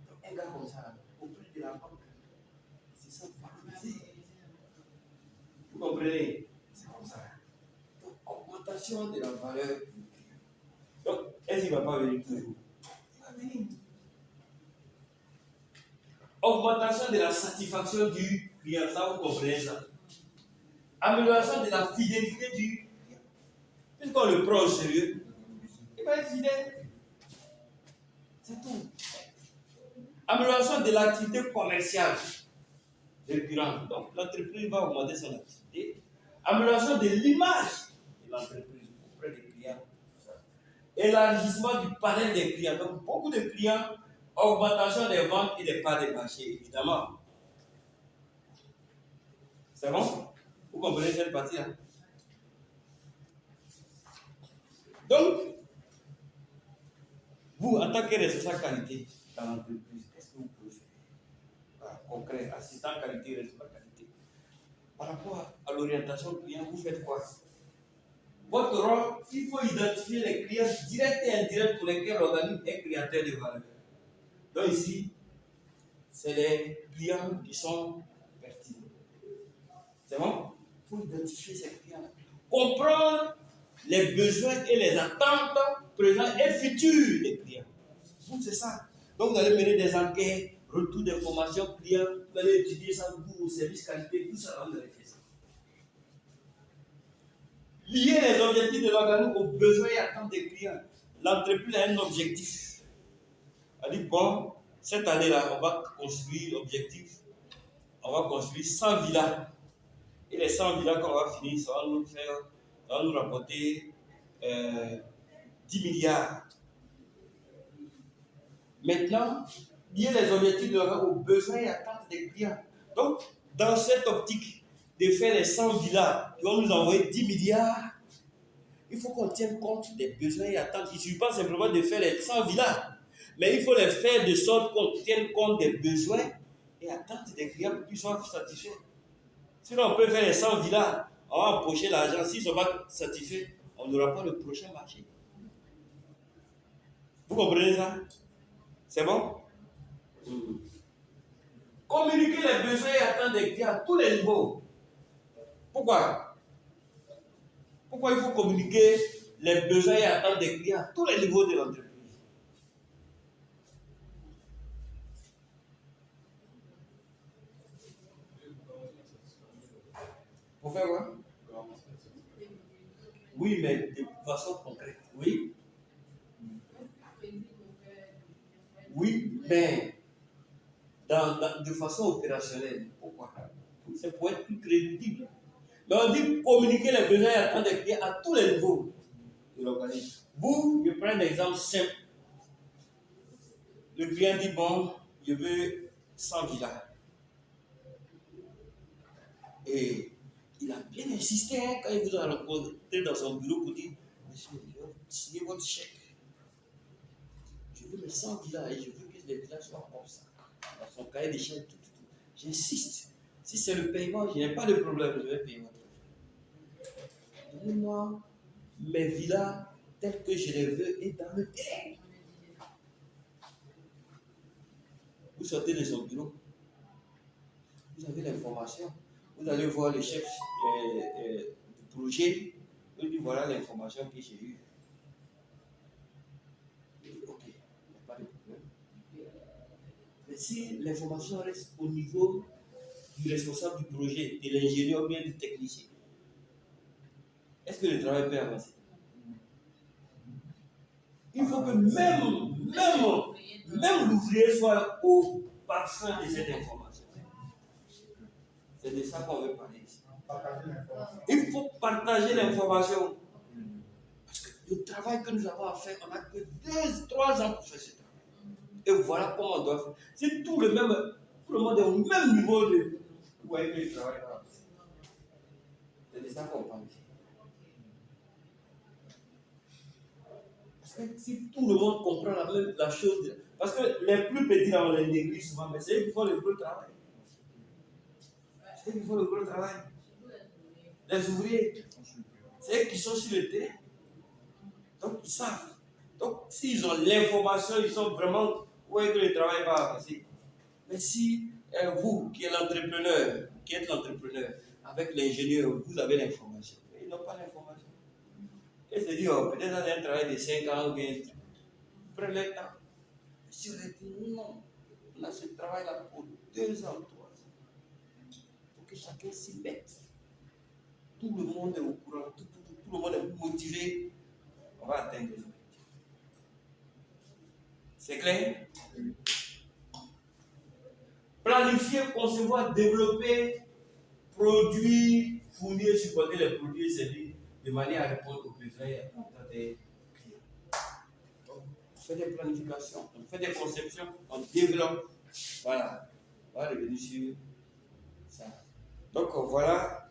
Speaker 1: Donc un gars comme ça, auprès de la banque, c'est ça, valoriser. Vous comprenez? C'est comme ça. Donc, augmentation de la valeur. Donc, est-ce qu'il ne va pas venir tous les jours? Il va venir. Augmentation de la satisfaction du client. Ça, vous comprenez ça? Amélioration de la fidélité du client. Puisqu'on le prend au sérieux, il va être fidèle. C'est tout. Amélioration de l'activité commerciale récurrente. Donc, l'entreprise va augmenter son activité. Amélioration de l'image de l'entreprise auprès des clients. Élargissement du panel des clients. Donc, beaucoup de clients, augmentation des ventes et des parts des marchés, évidemment. C'est bon? Vous comprenez cette partie-là? Donc, vous, en tant que responsable qualité dans l'entreprise, qu'est-ce que vous pouvez faire? Voilà, concret, assistant qualité, responsable qualité. Par rapport à l'orientation client, vous faites quoi? Votre rôle, il faut identifier les clients directs et indirects pour lesquels l'organisme est créateur de valeur. Donc ici, c'est les clients qui sont pertinents. C'est bon? Il faut identifier ces clients-là. Comprendre les besoins et les attentes présents et futurs des clients. Donc c'est ça. Donc vous allez mener des enquêtes, retour d'informations clients, vous allez étudier ça pour vos services qualité, tout ça, vous allez faire ça. Lier les objectifs de l'organisme aux besoins et attentes des clients. L'entreprise a un objectif. Elle dit, bon, cette année-là, on va construire l'objectif, on va construire 100 villas. Et les 100 villas qu'on va finir, ça va nous rapporter 10 milliards. Maintenant, lier les objectifs de l'organisme aux besoins et attentes des clients. Donc, dans cette optique de faire les 100 villas qui vont nous envoyer 10 milliards, il faut qu'on tienne compte des besoins et attentes. Il ne suffit pas simplement de faire les 100 villas, mais il faut les faire de sorte qu'on tienne compte des besoins et attentes des clients pour qu'ils soient satisfaits. Sinon, on peut faire les 100 villas, on va empocher l'argent. S'ils ne sont pas satisfaits, on n'aura pas le prochain marché. Vous comprenez ça? C'est bon? Communiquer les besoins et attentes des clients à tous les niveaux. Pourquoi? Pourquoi il faut communiquer les besoins et attentes des clients à tous les niveaux de l'entreprise? Pour faire quoi? Oui, mais de façon concrète. Oui? Oui, mais de façon opérationnelle. Pourquoi? C'est pour être plus crédible. Mais on dit communiquer les besoins et attentes des clients à tous les niveaux de l'organisme. Vous, je prends un exemple simple. Le client dit, bon, je veux 100 villas. Et il a bien insisté quand il vous a rencontré dans son bureau pour dire, monsieur, je vais signer votre chèque. Je veux mes 100 villas et je veux que les villas soient comme ça. Dans son cahier des charges, tout. J'insiste. Si c'est le paiement, je n'ai pas de problème, je vais payer votre chèque. Donnez-moi mes villas telles que je les veux et dans le délai. Vous sortez de son bureau, vous avez l'information, vous allez voir le chef du projet, vous lui dites voilà l'information que j'ai eue. Il dit ok, il n'y a pas de problème. Mais si l'information reste au niveau du responsable du projet, de l'ingénieur ou bien du technicien, est-ce que le travail peut avancer? Il faut que même l'ouvrier soit au parfum de cette information. C'est de ça qu'on veut parler ici. Il faut partager l'information. Parce que le travail que nous avons à faire, on n'a que 2-3 ans pour faire ce travail. Et voilà comment on doit faire. Si tout le monde est au même niveau de... Vous voyez que le travail va avancer. C'est de ça qu'on parle ici. Parce que si tout le monde comprend la chose, parce que les plus petits, on les néglige souvent, mais c'est eux qui font le gros travail. C'est eux qui font le gros travail. Les ouvriers, c'est eux qui sont sur le terrain. Donc, ils savent. Donc, s'ils ont l'information, ils sont vraiment où est que le travail va avancer. Mais si vous, qui êtes l'entrepreneur, avec l'ingénieur, vous avez l'information, ils n'ont pas l'information. Et se disent, oh, peut-être dans un travail de 5 ans ou bien, prenez le temps. Si on a dit, non, on a ce travail-là pour 2 ans, 3 ans. Pour que chacun s'y mette. Tout le monde est au courant, tout le monde est motivé. On va atteindre les objectifs. C'est clair? Planifier, concevoir, développer, produire, fournir, supporter les produits et services de manière à répondre aux besoins et attentes des clients. Donc, on fait des planifications, on fait des conceptions, on développe. Voilà. On va revenir sur ça. Donc, voilà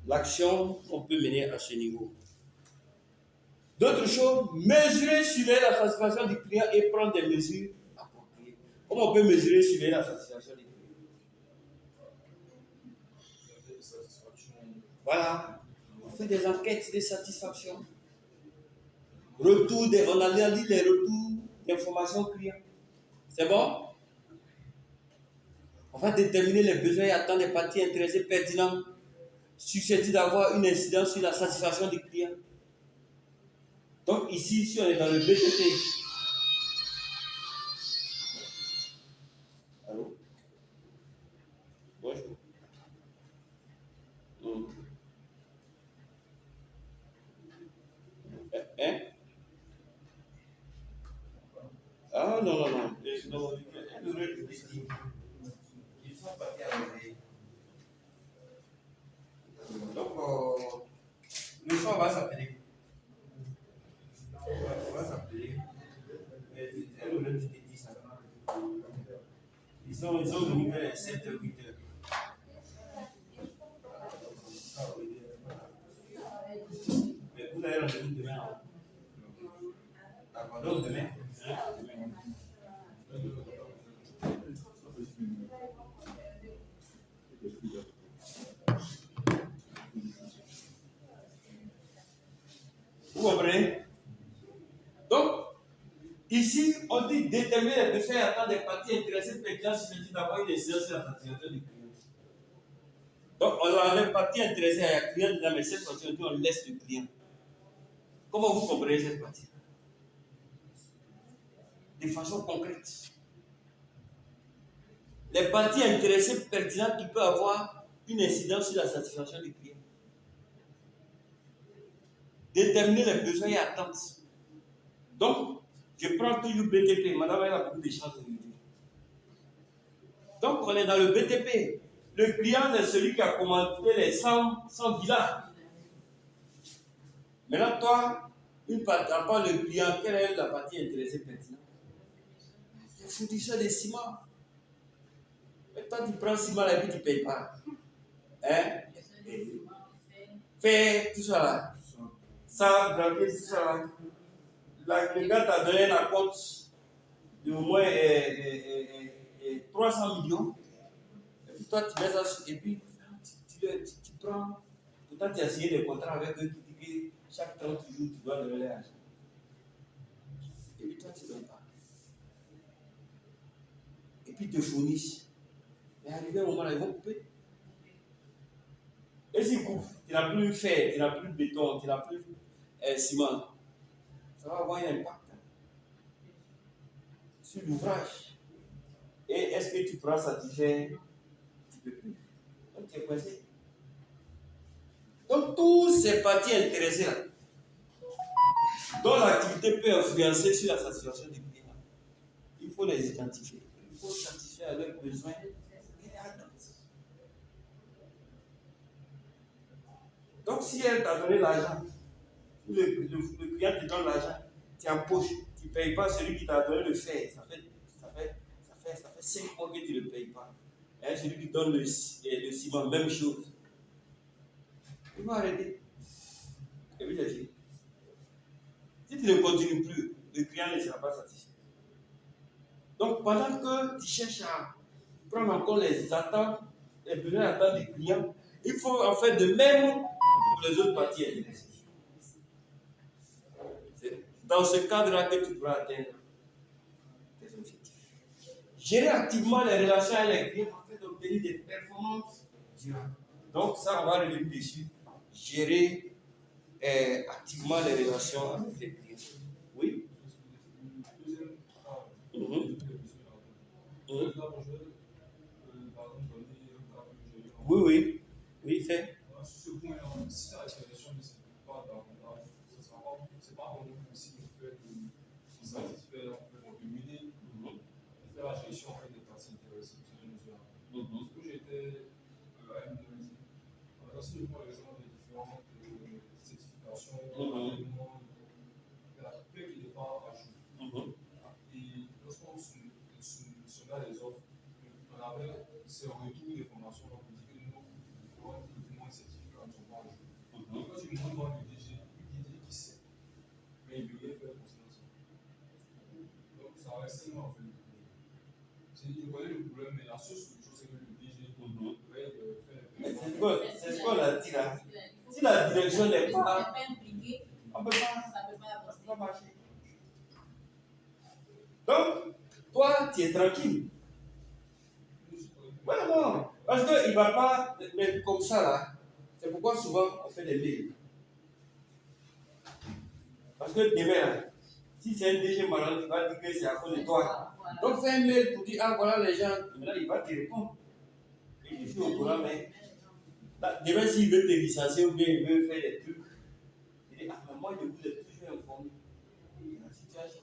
Speaker 1: l'action qu'on peut mener à ce niveau. D'autres choses, mesurer, surveiller la satisfaction du client et prendre des mesures appropriées. Comment on peut mesurer, surveiller la satisfaction du client? Voilà. On fait des enquêtes de satisfaction. On analyse les retours d'informations clients. C'est bon? On va déterminer les besoins et attentes des parties intéressées pertinents, susceptibles d'avoir une incidence sur la satisfaction du client. Donc ici, si on est dans le BTP, allô? Bonjour. Hein? Ah non. Ils sont partis à l'oreille. Donc, le soir va s'appeler. On va s'appeler. Elle aurait dit ça. Ils ont venu vers 7h, 8h. Mais vous avez rendez-vous demain. D'accord, donc demain. Vous comprenez? Donc, ici, on dit déterminer les besoins et attentes des parties intéressées pertinentes susceptibles d'avoir une incidence sur la satisfaction du client. Donc, on a les parties intéressées à la client, mais cette fois-ci, on laisse le client. Comment vous comprenez cette partie? De façon concrète. Les parties intéressées pertinentes qui peuvent avoir une incidence sur la satisfaction du client. Déterminer les besoins et attentes. Donc, je prends toujours BTP. Madame, elle a beaucoup de chances aujourd'hui. Donc, on est dans le BTP. Le client est celui qui a commandé les 100 villas. Maintenant, toi, à part le client, quelle est la partie intéressée pertinente? Le fournisseur de ciment. Mais toi, tu prends ciment et puis tu ne payes pas. Hein? Fais tout ça là. Ça, branquer tout ça là. Le gars t'a donné la cote de au moins 300 millions. Et puis toi, tu mets ça et puis tu prends. Pourtant, tu as signé des contrats avec eux qui disent que chaque 30 jours, tu dois donner l'argent. Et puis toi, tu ne donnes pas. Et puis, ils te fournissent. Mais arrivé un moment là, ils vont couper. Et s'ils coupent, tu n'as plus fer, tu n'as plus béton, tu n'as plus ciment. Ça va avoir un impact sur l'ouvrage. Et est-ce que tu pourras satisfaire? Tu ne peux plus. Donc, tu es coincé. Donc, tous ces parties intéressées là, dont l'activité peut influencer sur la satisfaction du client, il faut les identifier. Il faut satisfaire leurs besoins et leurs attentes. Donc, si elle t'a donné l'argent, le client te donne l'argent, tu empoches, tu ne payes pas celui qui t'a donné le fer. Ça fait 5 mois que tu ne le payes pas. Et celui qui donne le ciment, même chose. Il va arrêter. Et puis, j'ai dit, si tu ne continues plus, le client ne sera pas satisfait. Donc, pendant que tu cherches à prendre encore les attentes, les besoins d'attente du client, il faut en faire de même pour les autres parties intéressées. C'est dans ce cadre-là que tu pourras atteindre tes objectifs. Gérer activement les relations avec les clients afin d'obtenir des performances durables. Donc, ça, on va revenir dessus. Gérer activement les relations avec les clients. Oui? Oui, oui. Oui, fait.
Speaker 2: Ce point, si la respiration ne s'est pas davantage, c'est pas vraiment possible de faire de satisfaire, de mener, de faire la gestion des parties intéressées. Ce que j'étais à Indonésie, si je prends l'exemple des différentes certifications, il y a peu qui n'est pas à jour. Et lorsqu'on se met les offres, on avait ces retours des formations, on dit que nous, moins certificats ne sont pas à jour. Quand tu me demandes le DG qui sait, mais il veut rien faire concernant ça. Donc ça reste tellement en fait. Je connais le problème, mais la seule solution, c'est que le DG
Speaker 1: c'est ce qu'on a dit là. Si la direction n'est pas
Speaker 3: impliquée,
Speaker 1: on ne peut
Speaker 3: ça ne peut pas
Speaker 1: pas
Speaker 3: avancer.
Speaker 1: marcher. Donc, toi, tu es tranquille. Ouais, non. Parce qu'il ne va pas, mais comme ça là. C'est pourquoi souvent on fait des mails. Parce que demain, là, si c'est un DG malade, il va dire que c'est à cause de toi. Donc fais un mail pour dire, ah voilà les gens. Maintenant, il va te répondre. Et je suis au courant, mais là, demain, s'il veut te licencier ou bien il veut faire des trucs, il dit, ah, mais moi, je vous ai toujours informé de la situation.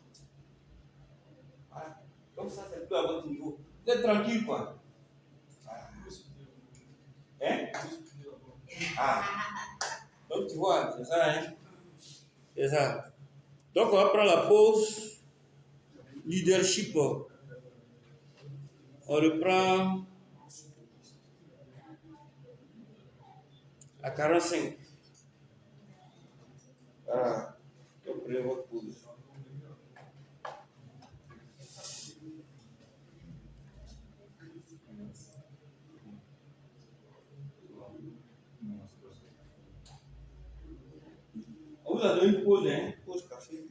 Speaker 1: Voilà. Donc ça, c'est plus à votre niveau. Vous êtes tranquille, quoi. Voilà. Hein? Ah. Donc tu vois, c'est ça, hein? C'est ça. Donc on va prendre la pause. Leadership. On reprend à 45. Voilà. Donc prenez votre pause. On vous a donné une pause, hein? Pause café.